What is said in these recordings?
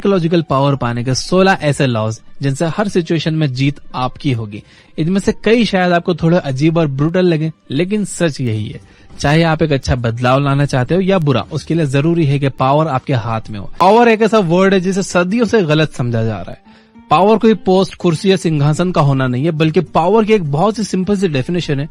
Psychological power पाने के 16 ऐसे लॉज जिनसे हर सिचुएशन में जीत आपकी होगी। इनमें से कई शायद आपको थोड़े अजीब और ब्रूटल लगे, लेकिन सच यही है। चाहे आप एक अच्छा बदलाव लाना चाहते हो या बुरा, उसके लिए जरूरी है कि पावर आपके हाथ में हो। पावर एक ऐसा वर्ड है जिसे सदियों से गलत समझा जा रहा है। पावर कोई पोस्ट, कुर्सी या सिंहासन का होना नहीं है, बल्कि पावर की एक बहुत सी सिंपल सी डेफिनेशन है।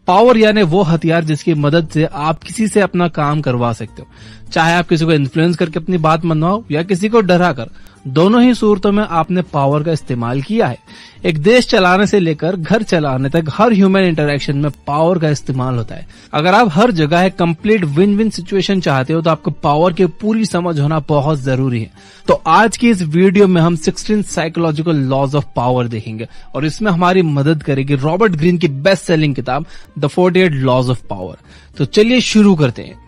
पावर यानी वो हथियार जिसकी मदद से आप किसी से अपना काम करवा सकते हो, चाहे आप किसी को इन्फ्लुएंस करके अपनी बात मनवाओ या किसी को डरा कर। दोनों ही सूरतों में आपने पावर का इस्तेमाल किया है। एक देश चलाने से लेकर घर चलाने तक हर ह्यूमन इंटरेक्शन में पावर का इस्तेमाल होता है। अगर आप हर जगह एक कंप्लीट विन विन सिचुएशन चाहते हो तो आपको पावर की पूरी समझ होना बहुत जरूरी है। तो आज की इस वीडियो में हम 16 साइकोलॉजिकल लॉज ऑफ पावर देखेंगे और इसमें हमारी मदद करेगी रॉबर्ट ग्रीन की बेस्ट सेलिंग किताब द 48 लॉज ऑफ पावर। तो चलिए शुरू करते हैं।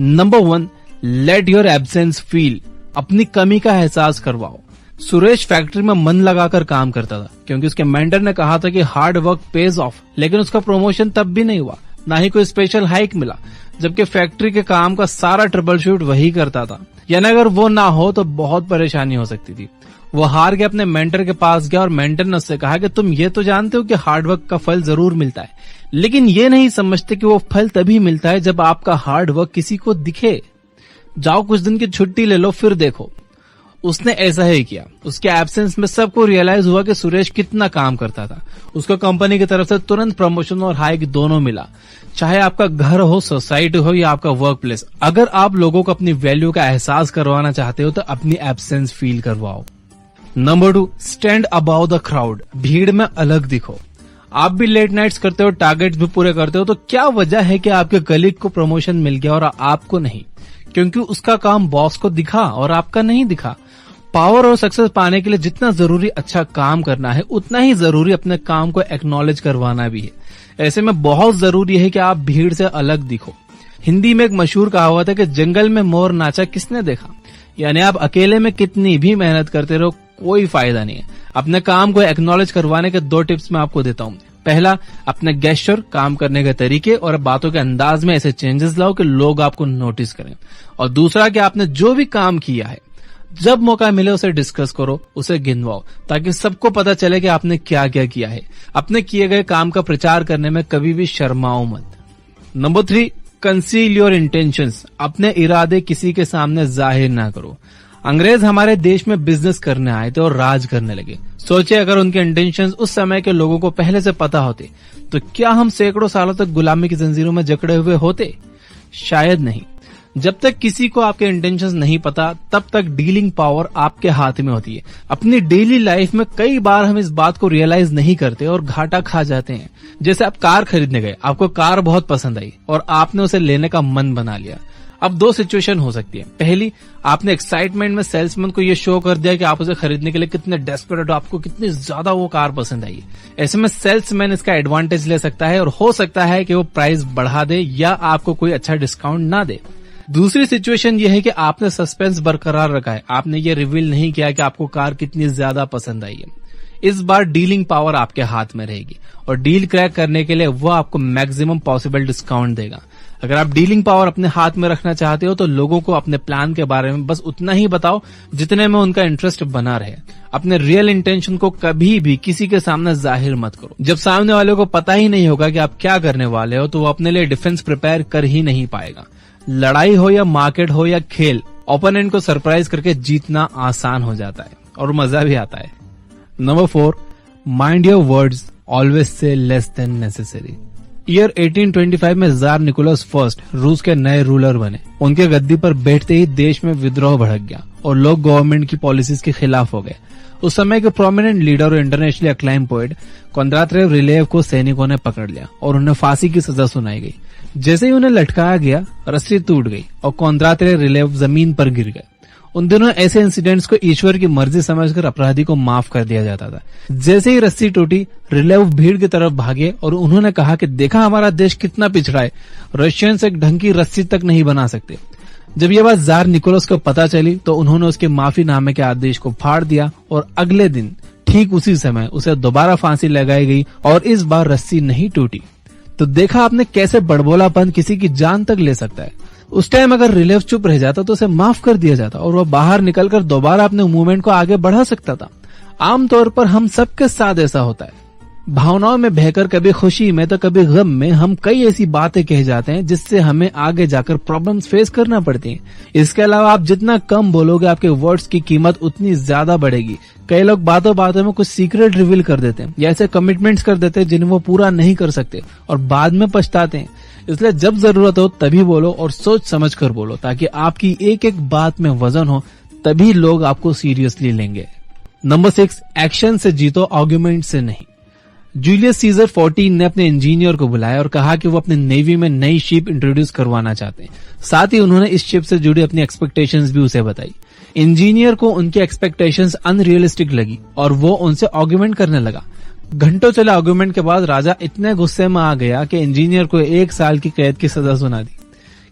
Number 1, let your absence feel. अपनी कमी का एहसास करवाओ। सुरेश फैक्ट्री में मन लगाकर काम करता था क्योंकि उसके मेंटर ने कहा था कि हार्ड वर्क पेज ऑफ, लेकिन उसका प्रमोशन तब भी नहीं हुआ, ना ही कोई स्पेशल हाइक मिला, जबकि फैक्ट्री के काम का सारा ट्रबल शूट वही करता था। यानी अगर वो ना हो तो बहुत परेशानी हो सकती थी। वो हार के अपने मेंटर के पास गया और मेंटर ने उससे कहा कि तुम ये तो जानते हो कि हार्डवर्क का फल जरूर मिलता है, लेकिन ये नहीं समझते कि वो फल तभी मिलता है जब आपका हार्डवर्क किसी को दिखे। जाओ कुछ दिन की छुट्टी ले लो, फिर देखो। उसने ऐसा ही किया। उसके एब्सेंस में सबको रियलाइज हुआ कि सुरेश कितना काम करता था। उसको कंपनी की तरफ से तुरंत प्रमोशन और हाइक दोनों मिला। चाहे आपका घर हो, सोसाइटी हो या आपका वर्क प्लेस, अगर आप लोगों को अपनी वैल्यू का एहसास करवाना चाहते हो तो अपनी एब्सेंस फील करवाओ। Number 2, stand about the crowd. भीड़ में अलग दिखो। आप भी लेट नाइट्स करते हो, टारगेट्स भी पूरे करते हो, तो क्या वजह है कि आपके कलीग को प्रमोशन मिल गया और आपको नहीं? क्योंकि उसका काम बॉस को दिखा और आपका नहीं दिखा। पावर और सक्सेस पाने के लिए जितना जरूरी अच्छा काम करना है, उतना ही जरूरी अपने काम को एक्नॉलेज करवाना भी है। ऐसे में बहुत जरूरी है कि आप भीड़ से अलग दिखो। हिंदी में एक मशहूर कहावत है कि जंगल में मोर नाचा किसने देखा। यानी आप अकेले में कितनी भी मेहनत करते रहो, कोई फायदा नहीं है। अपने काम को एक्नॉलेज करवाने के 2 टिप्स मैं आपको देता हूँ। पहला, अपने गेस्चर, काम करने के तरीके और बातों के अंदाज में ऐसे चेंजेस लाओ कि लोग आपको नोटिस करें। और दूसरा कि आपने जो भी काम किया है, जब मौका मिले उसे डिस्कस करो, उसे गिनवाओ, ताकि सबको पता चले कि आपने क्या क्या किया है। अपने किए गए काम का प्रचार करने में कभी भी शर्माओ मत। Number 3, conceal your intentions. अपने इरादे किसी के सामने जाहिर ना करो। अंग्रेज हमारे देश में बिजनेस करने आए थे और राज करने लगे। सोचिए अगर उनके इंटेंशंस उस समय के लोगों को पहले से पता होते तो क्या हम सैकड़ों सालों तक गुलामी की जंजीरों में जकड़े हुए होते? शायद नहीं। जब तक किसी को आपके इंटेंशंस नहीं पता, तब तक डीलिंग पावर आपके हाथ में होती है। अपनी डेली लाइफ में कई बार हम इस बात को रियलाइज नहीं करते और घाटा खा जाते हैं। जैसे आप कार खरीदने गए, आपको कार बहुत पसंद आई और आपने उसे लेने का मन बना लिया। अब 2 सिचुएशन हो सकती है। पहली, आपने एक्साइटमेंट में सेल्समैन को ये शो कर दिया कि आप उसे खरीदने के लिए कितने डेस्परेट हो, आपको कितनी ज्यादा वो कार पसंद आई है। ऐसे में सेल्समैन इसका एडवांटेज ले सकता है और हो सकता है कि वो प्राइस बढ़ा दे या आपको कोई अच्छा डिस्काउंट ना दे। दूसरी सिचुएशन ये है कि आपने सस्पेंस बरकरार रखा है, आपने ये रिवील नहीं किया कि आपको कार कितनी ज्यादा पसंद आई है। इस बार डीलिंग पावर आपके हाथ में रहेगी और डील क्रैक करने के लिए वो आपको मैक्सिमम पॉसिबल डिस्काउंट देगा। अगर आप डीलिंग पावर अपने हाथ में रखना चाहते हो तो लोगों को अपने प्लान के बारे में बस उतना ही बताओ जितने में उनका इंटरेस्ट बना रहे। अपने रियल इंटेंशन को कभी भी किसी के सामने जाहिर मत करो। जब सामने वाले को पता ही नहीं होगा कि आप क्या करने वाले हो तो वो अपने लिए डिफेंस प्रिपेयर कर ही नहीं पाएगा। लड़ाई हो या मार्केट हो या खेल, ओपोनेंट को सरप्राइज करके जीतना आसान हो जाता है और मजा भी आता है। Number 4, mind your words, always say less than necessary. Year 1825 में जार निकोलस फर्स्ट रूस के नए रूलर बने। उनके गद्दी पर बैठते ही देश में विद्रोह भड़क गया और लोग गवर्नमेंट की पॉलिसीज के खिलाफ हो गए। उस समय के प्रोमिनेंट लीडर और इंटरनेशनली अक्लाइम पोएट कोंद्रात्यव रिलेव को सैनिकों ने पकड़ लिया और उन्हें फांसी की सजा सुनाई गई। जैसे ही उन्हें लटकाया गया, रस्सी टूट गई और कोंद्रात्यव रिलेव जमीन पर गिर गए। उन दिनों ऐसे इंसिडेंट्स को ईश्वर की मर्जी समझकर अपराधी को माफ कर दिया जाता था। जैसे ही रस्सी टूटी, रिलेव भीड़ की तरफ भागे और उन्होंने कहा कि देखा हमारा देश कितना पिछड़ा है, रशियंस एक ढंग की रस्सी तक नहीं बना सकते। जब ये बात जार निकोलस को पता चली तो उन्होंने उसके माफीनामे के आदेश को फाड़ दिया और अगले दिन ठीक उसी समय उसे दोबारा फांसी लगाई गई और इस बार रस्सी नहीं टूटी। तो देखा आपने कैसे बड़बोलापन किसी की जान तक ले सकता है। उस टाइम अगर रिलेव चुप रह जाता तो उसे माफ कर दिया जाता और वह बाहर निकलकर दोबारा अपने मूवमेंट को आगे बढ़ा सकता था। आमतौर पर हम सबके साथ ऐसा होता है, भावनाओं में बहकर कभी खुशी में तो कभी गम में हम कई ऐसी बातें कह जाते हैं जिससे हमें आगे जाकर प्रॉब्लम्स फेस करना पड़ती हैं। इसके अलावा आप जितना कम बोलोगे आपके वर्ड्स की कीमत उतनी ज्यादा बढ़ेगी। कई लोग बातों बातों में कुछ सीक्रेट रिवील कर देते हैं या ऐसे कमिटमेंट्स कर देते हैं जिन्हें वो पूरा नहीं कर सकते और बाद में पछताते हैं। इसलिए जब जरूरत हो तभी बोलो और सोच समझ कर बोलो, ताकि आपकी एक एक बात में वजन हो, तभी लोग आपको सीरियसली लेंगे। नंबर 6, एक्शन से जीतो, आर्गुमेंट से नहीं। जूलियस सीजर 14 ने अपने इंजीनियर को बुलाया और कहा कि वो अपने नेवी में नई शिप इंट्रोड्यूस करवाना चाहते हैं। साथ ही उन्होंने इस शिप से जुड़ी अपनी एक्सपेक्टेशंस भी उसे बताई। इंजीनियर को उनकी एक्सपेक्टेशंस अनरियलिस्टिक लगी और वो उनसे आर्गुमेंट करने लगा। घंटों चले आर्गुमेंट के बाद राजा इतने गुस्से में आ गया कि इंजीनियर को 1 साल की कैद की सजा सुना दी।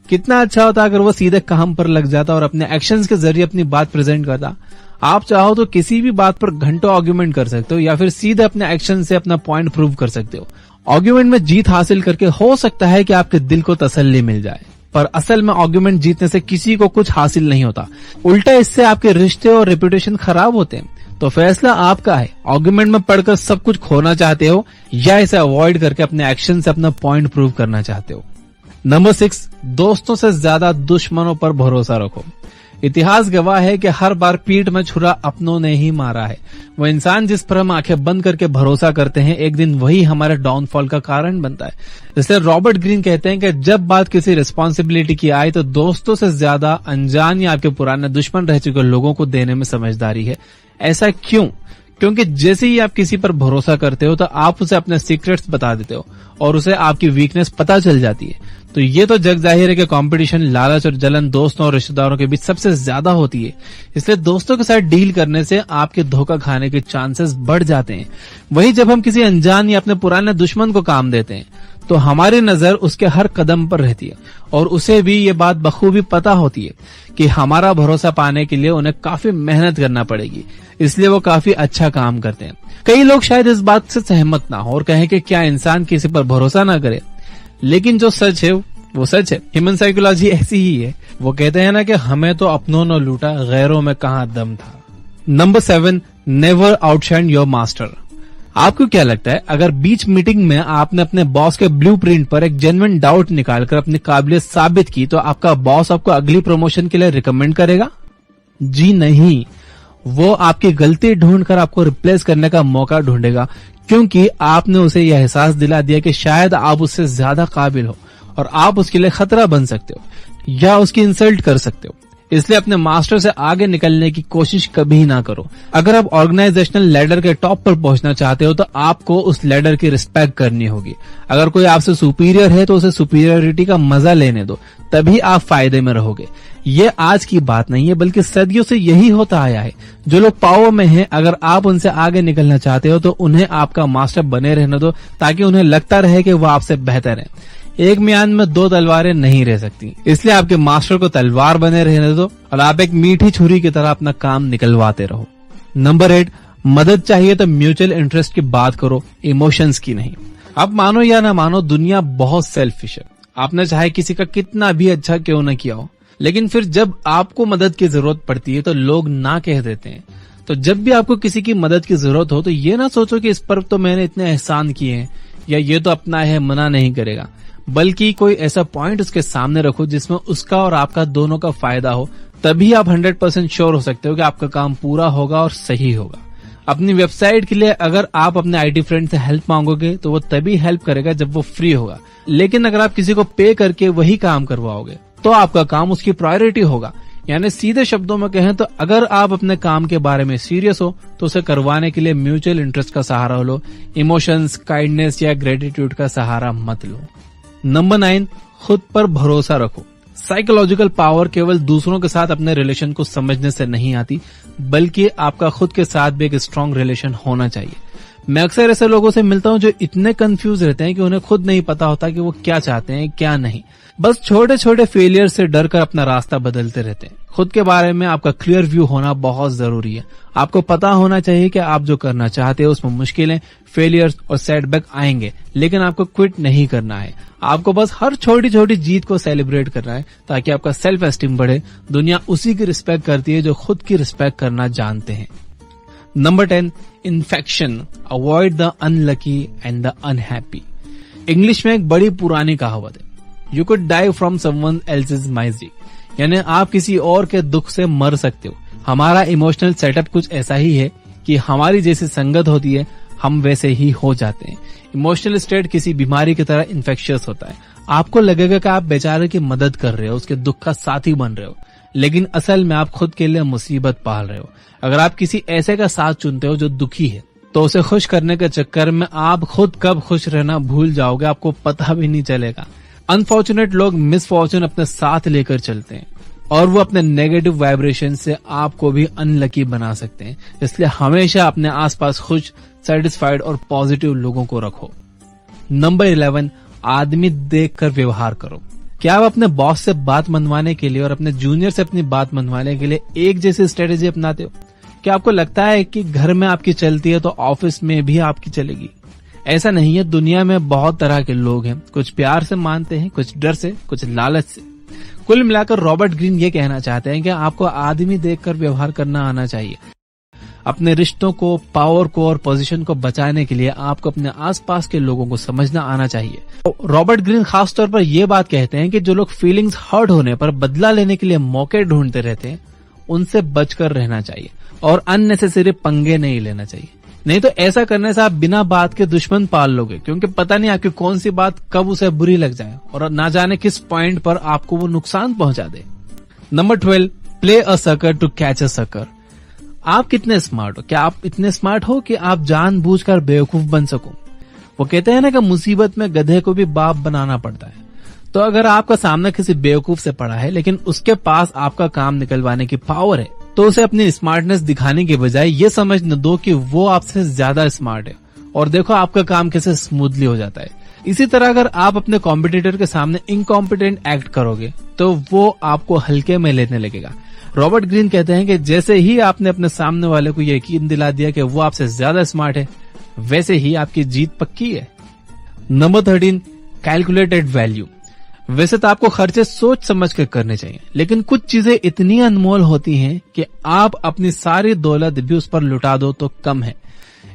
कितना अच्छा होता अगर वो सीधे काम पर लग जाता और अपने एक्शंस के जरिए अपनी बात प्रेजेंट करता। आप चाहो तो किसी भी बात पर घंटों आर्गुमेंट कर सकते हो या फिर सीधे अपने एक्शन से अपना पॉइंट प्रूव कर सकते हो। आर्गुमेंट में जीत हासिल करके हो सकता है कि आपके दिल को तसल्ली मिल जाए, पर असल में आर्गुमेंट जीतने से किसी को कुछ हासिल नहीं होता। उल्टा इससे आपके रिश्ते और रेपुटेशन खराब होते हैं। तो फैसला आपका है, आर्गुमेंट में पढ़कर सब कुछ खोना चाहते हो या इसे अवॉइड करके अपने एक्शन से अपना पॉइंट प्रूव करना चाहते हो। नंबर 6, दोस्तों से ज्यादा दुश्मनों पर भरोसा रखो। इतिहास गवाह है कि हर बार पीठ में छुरा अपनों ने ही मारा है। वो इंसान जिस पर हम आंखें बंद करके भरोसा करते हैं, एक दिन वही हमारे डाउनफॉल का कारण बनता है। इसलिए रॉबर्ट ग्रीन कहते हैं कि जब बात किसी रिस्पॉन्सिबिलिटी की आए तो दोस्तों से ज्यादा अनजान या आपके पुराने दुश्मन रह चुके लोगों को देने में समझदारी है। ऐसा क्यों? क्योंकि जैसे ही आप किसी पर भरोसा करते हो तो आप उसे अपने सीक्रेट्स बता देते हो और उसे आपकी वीकनेस पता चल जाती है। तो ये तो जग जाहिर है कि कंपटीशन, लालच और जलन दोस्तों और रिश्तेदारों के बीच सबसे ज्यादा होती है। इसलिए दोस्तों के साथ डील करने से आपके धोखा खाने के चांसेस बढ़ जाते हैं। वहीं जब हम किसी अनजान या अपने पुराने दुश्मन को काम देते हैं तो हमारी नजर उसके हर कदम पर रहती है और उसे भी ये बात बखूबी पता होती है कि हमारा भरोसा पाने के लिए उन्हें काफी मेहनत करना पड़ेगी। इसलिए वो काफी अच्छा काम करते हैं। कई लोग शायद इस बात से सहमत ना हो और कहें कि क्या इंसान किसी पर भरोसा ना करे, लेकिन जो सच है वो सच है। ह्यूमन साइकोलॉजी ऐसी ही है। वो कहते हैं ना कि हमें तो अपनों ने लूटा, गैरों में कहां दम था। Number 7, never outshine your master. आपको क्या लगता है, अगर बीच मीटिंग में आपने अपने बॉस के ब्लूप्रिंट पर एक जेन्युइन डाउट निकालकर अपनी काबिलियत साबित की तो आपका बॉस आपको अगली प्रमोशन के लिए रिकमेंड करेगा? जी नहीं, वो आपकी गलती ढूंढकर आपको रिप्लेस करने का मौका ढूंढेगा, क्योंकि आपने उसे यह एहसास दिला दिया कि शायद आप उससे ज्यादा काबिल हो और आप उसके लिए खतरा बन सकते हो या उसकी इंसल्ट कर सकते हो। इसलिए अपने मास्टर से आगे निकलने की कोशिश कभी ना करो। अगर आप ऑर्गेनाइजेशनल लैडर के टॉप पर पहुंचना चाहते हो तो आपको उस लैडर की रिस्पेक्ट करनी होगी। अगर कोई आपसे सुपीरियर है तो उसे सुपीरियरिटी का मजा लेने दो, तभी आप फायदे में रहोगे। ये आज की बात नहीं है, बल्कि सदियों से यही होता आया है। जो लोग पावर में हैं, अगर आप उनसे आगे निकलना चाहते हो तो उन्हें आपका मास्टर बने रहने दो, ताकि उन्हें लगता रहे कि वो आपसे बेहतर है। एक म्यान में 2 तलवारें नहीं रह सकती, इसलिए आपके मास्टर को तलवार बने रहने दो और आप एक मीठी छुरी की तरह अपना काम निकलवाते रहो। नंबर 8, मदद चाहिए तो म्यूचुअल इंटरेस्ट की बात करो, इमोशंस की नहीं। आप मानो या ना मानो, दुनिया बहुत सेल्फिश है। आपने चाहे किसी का कितना भी अच्छा क्यों न किया हो, लेकिन फिर जब आपको मदद की जरूरत पड़ती है तो लोग ना कह देते हैं। तो जब भी आपको किसी की मदद की जरूरत हो तो ये ना सोचो कि इस पर तो मैंने इतने एहसान किए हैं या ये तो अपना है, मना नहीं करेगा, बल्कि कोई ऐसा पॉइंट उसके सामने रखो जिसमें उसका और आपका दोनों का फायदा हो। तभी आप 100% श्योर हो सकते हो कि आपका काम पूरा होगा और सही होगा। अपनी वेबसाइट के लिए अगर आप अपने आईटी फ्रेंड से हेल्प मांगोगे तो वो तभी हेल्प करेगा जब वो फ्री होगा, लेकिन अगर आप किसी को पे करके वही काम करवाओगे तो आपका काम उसकी प्रायोरिटी होगा। यानी सीधे शब्दों में कहें तो अगर आप अपने काम के बारे में सीरियस हो तो उसे करवाने के लिए म्यूचुअल इंटरेस्ट का सहारा लो, इमोशंस, काइंडनेस या ग्रेटिट्यूड का सहारा मत लो। नंबर 9, खुद पर भरोसा रखो। साइकोलॉजिकल पावर केवल दूसरों के साथ अपने रिलेशन को समझने से नहीं आती, बल्कि आपका खुद के साथ भी एक स्ट्रांग रिलेशन होना चाहिए। मैं अक्सर ऐसे लोगों से मिलता हूं जो इतने कंफ्यूज रहते हैं कि उन्हें खुद नहीं पता होता कि वो क्या चाहते हैं क्या नहीं। बस छोटे छोटे फेलियर से डर कर अपना रास्ता बदलते रहते हैं। खुद के बारे में आपका क्लियर व्यू होना बहुत जरूरी है। आपको पता होना चाहिए कि आप जो करना चाहते हो उसमें मुश्किलें, फेलियर्स और सेटबैक आएंगे, लेकिन आपको क्विट नहीं करना है। आपको बस हर छोटी छोटी जीत को सेलिब्रेट करना है ताकि आपका सेल्फ एस्टीम बढ़े। दुनिया उसी की रिस्पेक्ट करती है जो खुद की रिस्पेक्ट करना जानते हैं। Number 10, infection, avoid the unlucky and the unhappy. English में एक बड़ी पुरानी कहावत है, you could die from someone else's misery, यानी आप किसी और के दुख से मर सकते हो। हमारा इमोशनल सेटअप कुछ ऐसा ही है कि हमारी जैसी संगत होती है हम वैसे ही हो जाते हैं। इमोशनल स्टेट किसी बीमारी की तरह इन्फेक्शियस होता है। आपको लगेगा कि आप बेचारे की मदद कर रहे हो, उसके दुख का साथी बन रहे हो, लेकिन असल में आप खुद के लिए मुसीबत पाल रहे हो। अगर आप किसी ऐसे का साथ चुनते हो जो दुखी है, तो उसे खुश करने के चक्कर में आप खुद कब खुश रहना भूल जाओगे, आपको पता भी नहीं चलेगा। अनफॉर्चुनेट लोग मिसफॉर्चून अपने साथ लेकर चलते हैं और वो अपने नेगेटिव वाइब्रेशन से आपको भी अनलकी बना सकते हैं। इसलिए हमेशा अपने आसपास खुश, सेटिस्फाइड और पॉजिटिव लोगों को रखो। नंबर 11, आदमी देखकर व्यवहार करो। क्या आप अपने बॉस से बात मनवाने के लिए और अपने जूनियर से अपनी बात मनवाने के लिए एक जैसी स्ट्रेटेजी अपनाते हो? क्या आपको लगता है कि घर में आपकी चलती है तो ऑफिस में भी आपकी चलेगी? ऐसा नहीं है। दुनिया में बहुत तरह के लोग हैं, कुछ प्यार से मानते हैं, कुछ डर से, कुछ लालच से। कुल मिलाकर रॉबर्ट ग्रीन ये कहना चाहते हैं कि आपको आदमी देखकर व्यवहार करना आना चाहिए। अपने रिश्तों को, पावर को और पोजीशन को बचाने के लिए आपको अपने आसपास के लोगों को समझना आना चाहिए। रॉबर्ट ग्रीन खासतौर पर यह बात कहते हैं कि जो लोग फीलिंग्स हर्ट होने पर बदला लेने के लिए मौके ढूंढते रहते हैं, उनसे बचकर रहना चाहिए और अननेसेसरी पंगे नहीं लेना चाहिए। नहीं तो ऐसा करने से आप बिना बात के दुश्मन पाल लोगे, क्योंकि पता नहीं आपकी कौन सी बात कब उसे बुरी लग जाए और ना जाने किस पॉइंट पर आपको वो नुकसान पहुंचा दे। Number 12, play a sucker to catch a sucker. आप कितने स्मार्ट हो? क्या आप इतने स्मार्ट हो कि आप जानबूझकर बेवकूफ बन सको? वो कहते हैं ना कि मुसीबत में गधे को भी बाप बनाना पड़ता है। तो अगर आपका सामना किसी बेवकूफ से पड़ा है लेकिन उसके पास आपका काम निकलवाने की पावर है, तो उसे अपनी स्मार्टनेस दिखाने के बजाय ये समझने दो कि वो आपसे ज्यादा स्मार्ट है और देखो आपका काम कैसे स्मूथली हो जाता है। इसी तरह अगर आप अपने कॉम्पिटिटर के सामने इनकॉम्पिटेंट एक्ट करोगे तो वो आपको हल्के में लेने लगेगा। रॉबर्ट ग्रीन कहते हैं कि जैसे ही आपने अपने सामने वाले को यकीन दिला दिया कि वो आपसे ज्यादा स्मार्ट है, वैसे ही आपकी जीत पक्की है। Number 13, calculated value. वैसे तो आपको खर्चे सोच समझ कर करने चाहिए, लेकिन कुछ चीजें इतनी अनमोल होती हैं कि आप अपनी सारी दौलत भी उस पर लुटा दो तो कम है।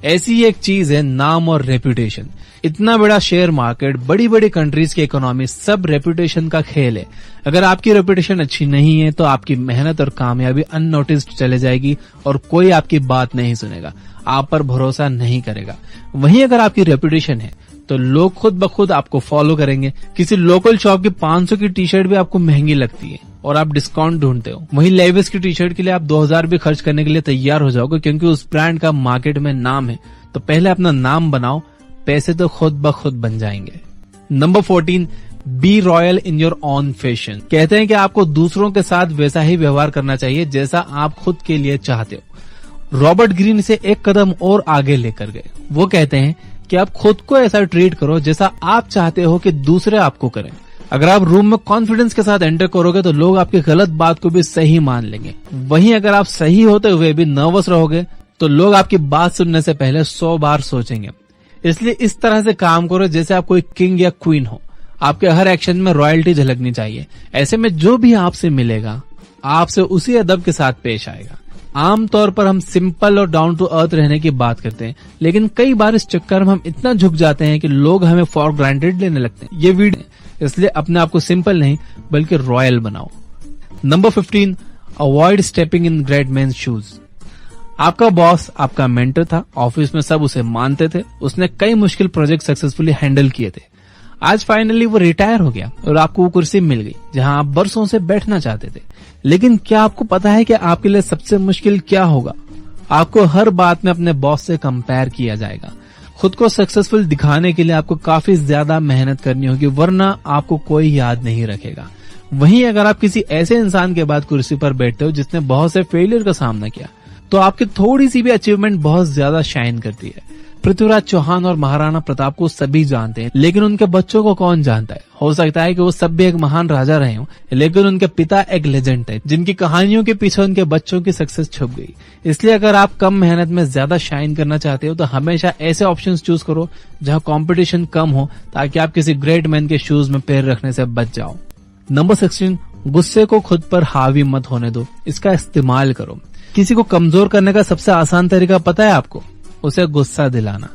ऐसी एक चीज है नाम और रेपुटेशन। इतना बड़ा शेयर मार्केट, बड़ी बड़ी कंट्रीज की इकोनॉमी, सब रेपुटेशन का खेल है। अगर आपकी रेपुटेशन अच्छी नहीं है तो आपकी मेहनत और कामयाबी अननोटिस्ड चले जाएगी और कोई आपकी बात नहीं सुनेगा, आप पर भरोसा नहीं करेगा। वहीं अगर आपकी रेपुटेशन है तो लोग खुद ब खुद आपको फॉलो करेंगे। किसी लोकल शॉप की 500 की टी शर्ट भी आपको महंगी लगती है और आप डिस्काउंट ढूंढते हो, वहीं लेविस की टी शर्ट के लिए आप 2000 भी खर्च करने के लिए तैयार हो जाओगे क्योंकि उस ब्रांड का मार्केट में नाम है। तो पहले अपना नाम बनाओ, पैसे तो खुद ब खुद बन जाएंगे। Number 14, be royal in your own fashion. कहते हैं कि आपको दूसरों के साथ वैसा ही व्यवहार करना चाहिए जैसा आप खुद के लिए चाहते हो। रॉबर्ट ग्रीन इसे एक कदम और आगे लेकर गए। वो कहते हैं कि आप खुद को ऐसा ट्रीट करो जैसा आप चाहते हो कि दूसरे आपको करें। अगर आप रूम में कॉन्फिडेंस के साथ एंटर करोगे तो लोग आपकी गलत बात को भी सही मान लेंगे। वहीं अगर आप सही होते हुए भी नर्वस रहोगे तो लोग आपकी बात सुनने से पहले 100 बार सोचेंगे। इसलिए इस तरह से काम करो जैसे आप कोई किंग या क्वीन हो। आपके हर एक्शन में रॉयल्टी झलकनी चाहिए। ऐसे में जो भी आपसे मिलेगा आपसे उसी अदब के साथ पेश आएगा। आमतौर पर हम सिंपल और डाउन टू अर्थ रहने की बात करते हैं, लेकिन कई बार इस चक्कर में हम इतना झुक जाते हैं कि लोग हमें फॉर ग्रांटेड लेने लगते हैं। ये वीडियो इसलिए अपने आप को सिंपल नहीं बल्कि रॉयल बनाओ। Number 15, avoid stepping in great man shoes. आपका बॉस आपका मेंटर था, ऑफिस में सब उसे मानते थे, उसने कई मुश्किल प्रोजेक्ट सक्सेसफुली हैंडल किए थे। आज फाइनली वो रिटायर हो गया और आपको वो कुर्सी मिल गई जहां आप बरसों से बैठना चाहते थे। लेकिन क्या आपको पता है कि आपके लिए सबसे मुश्किल क्या होगा? आपको हर बात में अपने बॉस से कंपेयर किया जाएगा। खुद को सक्सेसफुल दिखाने के लिए आपको काफी ज्यादा मेहनत करनी होगी, वरना आपको कोई याद नहीं रखेगा। वहीं अगर आप किसी ऐसे इंसान के बाद कुर्सी पर बैठते हो जिसने बहुत से फेलियर का सामना किया, तो आपकी थोड़ी सी भी अचीवमेंट बहुत ज्यादा शाइन करती है। पृथ्वीराज चौहान और महाराणा प्रताप को सभी जानते हैं, लेकिन उनके बच्चों को कौन जानता है। हो सकता है कि वो सब भी एक महान राजा रहे हों, लेकिन उनके पिता एक लेजेंड थे, जिनकी कहानियों के पीछे उनके बच्चों की सक्सेस छुप गई। इसलिए अगर आप कम मेहनत में ज्यादा शाइन करना चाहते हो तो हमेशा ऐसे ऑप्शंस चूज करो जहां कंपटीशन कम हो, ताकि आप किसी ग्रेट मैन के शूज में पैर रखने से बच जाओ। नंबर 16, गुस्से को खुद पर हावी मत होने दो, इसका इस्तेमाल करो। किसी को कमजोर करने का सबसे आसान तरीका पता है आपको? उसे गुस्सा दिलाना।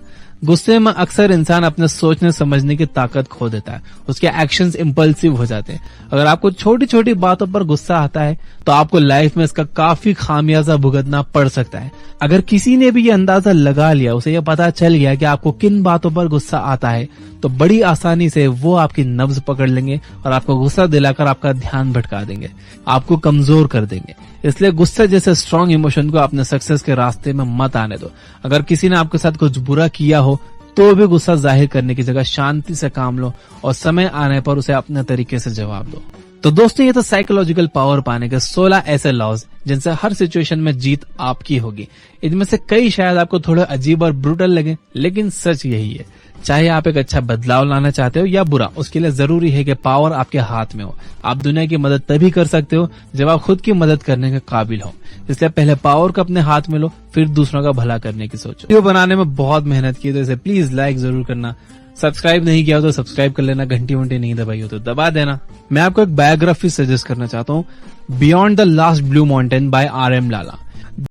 गुस्से में अक्सर इंसान अपने सोचने समझने की ताकत खो देता है, उसके एक्शंस इम्पल्सिव हो जाते हैं। अगर आपको छोटी छोटी बातों पर गुस्सा आता है तो आपको लाइफ में इसका काफी खामियाजा भुगतना पड़ सकता है। अगर किसी ने भी ये अंदाजा लगा लिया, उसे ये पता चल गया कि आपको किन बातों पर गुस्सा आता है, तो बड़ी आसानी से वो आपकी नब्ज पकड़ लेंगे और आपको गुस्सा दिलाकर आपका ध्यान भटका देंगे, आपको कमजोर कर देंगे। इसलिए गुस्से जैसे स्ट्रांग इमोशन को अपने सक्सेस के रास्ते में मत आने दो। अगर किसी ने आपके साथ कुछ बुरा किया हो तो भी गुस्सा जाहिर करने की जगह शांति से काम लो और समय आने पर उसे अपने तरीके से जवाब दो। तो दोस्तों, ये तो साइकोलॉजिकल पावर पाने के 16 ऐसे लॉज जिनसे हर सिचुएशन में जीत आपकी होगी। इनमें से कई शायद आपको थोड़े अजीब और ब्रूटल लगे, लेकिन सच यही है। चाहे आप एक अच्छा बदलाव लाना चाहते हो या बुरा, उसके लिए जरूरी है कि पावर आपके हाथ में हो। आप दुनिया की मदद तभी कर सकते हो जब आप खुद की मदद करने के काबिल हो। इसलिए पहले पावर को अपने हाथ में लो, फिर दूसरों का भला करने की सोचो। वीडियो बनाने में बहुत मेहनत की, तो इसे प्लीज लाइक जरूर करना। सब्सक्राइब नहीं किया हो तो सब्सक्राइब कर लेना, घंटी वंटी नहीं दबाई हो तो दबा देना। मैं आपको एक बायोग्राफी सजेस्ट करना चाहता हूँ, beyond the last blue mountain by R.M. Lala.